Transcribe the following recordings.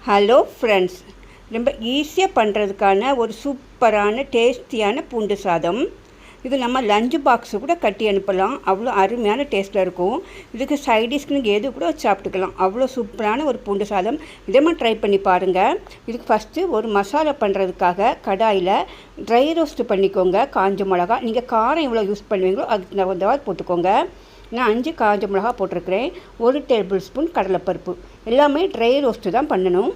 Hello friends, ரொம்ப ஈஸியாக பண்ணுறதுக்கான ஒரு சூப்பரான டேஸ்டியான பூண்டு சாதம். இது நம்ம லஞ்சு பாக்ஸு கூட கட்டி அனுப்பலாம். அவ்வளோ அருமையான டேஸ்ட்டில் இருக்கும். இதுக்கு சைடிஷ்க்கு நீங்கள் எது கூட சாப்பிட்டுக்கலாம். அவ்வளோ சூப்பரான ஒரு பூண்டு சாதம். இதே மாதிரி ட்ரை பண்ணி பாருங்கள். இதுக்கு ஃபஸ்ட்டு ஒரு மசாலா பண்ணுறதுக்காக கடாயில் ட்ரை ரோஸ்ட்டு பண்ணிக்கோங்க. காஞ்ச மிளகா, நீங்கள் காரம் எவ்வளோ யூஸ் பண்ணுவீங்களோ அதுக்கு தகுந்தவாறு போட்டுக்கோங்க. நான் 5 காஞ்ச மிளகா போட்டிருக்கிறேன். 1 டேபிள் ஸ்பூன் கடலைப்பருப்பு. எல்லாமே ட்ரை ரோஸ்ட்டு தான் பண்ணணும்.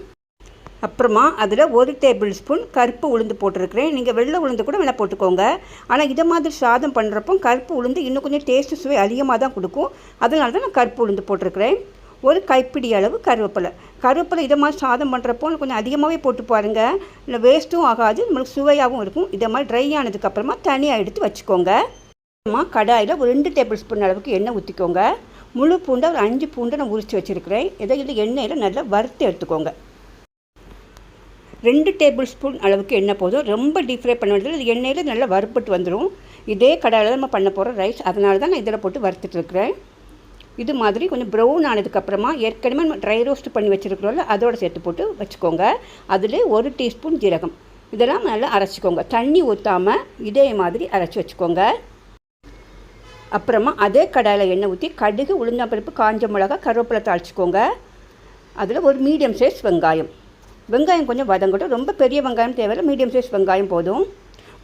அப்புறமா அதில் 1 டேபிள் ஸ்பூன் கருப்பு உளுந்து போட்டிருக்கிறேன். நீங்கள் வெள்ளை உளுந்து கூட வேணால் போட்டுக்கோங்க. ஆனால் இதை மாதிரி சாதம் பண்ணுறப்போ கருப்பு உளுந்து இன்னும் கொஞ்சம் டேஸ்ட்டு சுவை அதிகமாக தான் கொடுக்கும். அதனால தான் நான் கருப்பு உளுந்து போட்டிருக்கிறேன். ஒரு கைப்பிடி அளவு கருவேப்பிலை இதை மாதிரி சாதம் பண்ணுறப்போ கொஞ்சம் அதிகமாகவே போட்டு பாருங்கள். இல்லை வேஸ்ட்டும் ஆகாது, நம்மளுக்கு சுவையாகவும் இருக்கும். இதை மாதிரி ட்ரை ஆனதுக்கப்புறமா தனியாக எடுத்து வச்சுக்கோங்க. கடாயில் ஒரு 2 டேபிள் ஸ்பூன் அளவுக்கு எண்ணெய் ஊற்றிக்கோங்க. முழு பூண்டை ஒரு 5 பூண்டை நான் உரித்து வச்சுருக்கிறேன். இதை எண்ணெயில் நல்லா வறுத்து எடுத்துக்கோங்க. 2 டேபிள் ஸ்பூன் அளவுக்கு எண்ணெய் போதும். ரொம்ப டீப் ஃப்ரை பண்ண வேண்டியது, இது எண்ணெயில் நல்லா வறுப்பட்டு வந்துடும். இதே கடாயில் தான் நம்ம பண்ண போகிற ரைஸ், அதனால தான் நான் இதில் போட்டு வறுத்துட்ருக்கிறேன். இது மாதிரி கொஞ்சம் ப்ரௌன் ஆனதுக்கப்புறமா ஏற்கனவே நம்ம ட்ரை ரோஸ்ட் பண்ணி வச்சுருக்கிறோம்ல, அதோடு சேர்த்து போட்டு வச்சுக்கோங்க. அதில் 1 டீஸ்பூன் ஜீரகம், இதெல்லாம் நல்லா அரைச்சிக்கோங்க. தண்ணி ஊற்றாமல் இதே மாதிரி அரைச்சி வச்சுக்கோங்க. அப்புறமா அதே கடாயில் எண்ணெய் ஊற்றி கடுகு, உளுந்தம்பருப்பு, காஞ்ச மிளகா, கருவேப்பிலை தாளிச்சிக்கோங்க. அதில் ஒரு மீடியம் சைஸ் வெங்காயம் கொஞ்சம் வதங்கட்டும். ரொம்ப பெரிய வெங்காயம் தேவையில்லை, மீடியம் சைஸ் வெங்காயம் போதும்.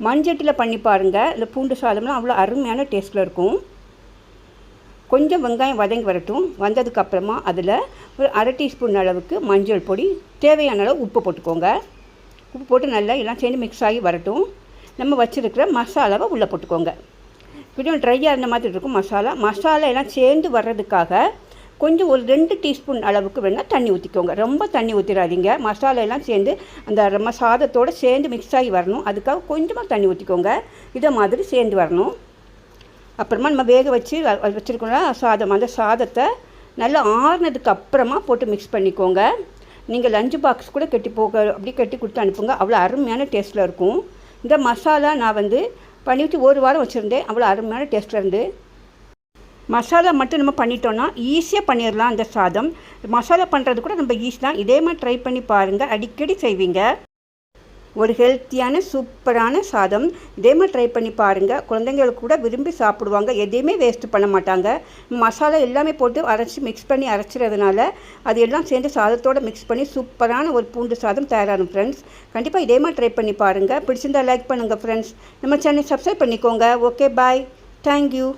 மண்சட்டியில் பண்ணி பாருங்கள். இந்த பூண்டு சாதம்லாம் அவ்வளோ அருமையான டேஸ்ட்டில் இருக்கும். கொஞ்சம் வெங்காயம் வதங்கி வரட்டும். வந்ததுக்கப்புறமா அதில் ஒரு 1/2 டீஸ்பூன் அளவுக்கு மஞ்சள் பொடி, தேவையான அளவு உப்பு போட்டுக்கோங்க. உப்பு போட்டு நல்லா எல்லாம் சேர்ந்து மிக்ஸ் ஆகி வரட்டும். நம்ம வச்சுருக்கிற மசாலாவை உள்ளே போட்டுக்கோங்க. கொஞ்சம் ட்ரையாக இருந்த மாதிரி இருக்கும் மசாலா எல்லாம் சேர்ந்து வர்றதுக்காக கொஞ்சம் ஒரு 2 டீஸ்பூன் அளவுக்கு வேணால் தண்ணி ஊற்றிக்கோங்க. ரொம்ப தண்ணி ஊற்றிடாதீங்க. மசாலா எல்லாம் சேர்ந்து அந்த சாதத்தோடு சேர்ந்து மிக்ஸ் ஆகி வரணும். அதுக்காக கொஞ்சமாக தண்ணி ஊற்றிக்கோங்க. இதை மாதிரி சேர்ந்து வரணும். அப்புறமா நம்ம வேக வச்சுருக்கோம்ல சாதம், அந்த சாதத்தை நல்லா ஆறுனதுக்கு அப்புறமா போட்டு மிக்ஸ் பண்ணிக்கோங்க. நீங்கள் லஞ்சு பாக்ஸ் கூட அப்படி கட்டி கொடுத்து அனுப்புங்க. அவ்வளோ அருமையான டேஸ்ட்டில் இருக்கும். இந்த மசாலா நான் பண்ணிவிட்டு 1 வாரம் வச்சுருந்தேன். அவ்வளோ அருமையான டேஸ்ட்டில் இருந்து. மசாலா மட்டும் நம்ம பண்ணிட்டோன்னா ஈஸியாக பண்ணிடலாம். அந்த சாதம் மசாலா பண்ணுறது கூட நம்ம ஈஸி தான். இதே மாதிரி ட்ரை பண்ணி பாருங்கள். அடிக்கடி செய்வீங்க. ஒரு ஹெல்த்தியான சூப்பரான சாதம். இதே மாதிரி ட்ரை பண்ணி பாருங்கள். குழந்தைங்களுக்கு கூட விரும்பி சாப்பிடுவாங்க. எதையுமே வேஸ்ட்டு பண்ண மாட்டாங்க. மசாலா எல்லாமே போட்டு மிக்ஸ் பண்ணி அரைச்சிறதுனால அது எல்லாம் சேர்ந்து சாதத்தோடு மிக்ஸ் பண்ணி சூப்பரான ஒரு பூண்டு சாதம் தயாராகும் ஃப்ரெண்ட்ஸ். கண்டிப்பாக இதே மாதிரி ட்ரை பண்ணி பாருங்கள். பிடிச்சிருந்தால் லைக் பண்ணுங்கள் ஃப்ரெண்ட்ஸ். நம்ம சேனல் சப்ஸ்கிரைப் பண்ணிக்கோங்க. ஓகே, பாய், தேங்க்யூ.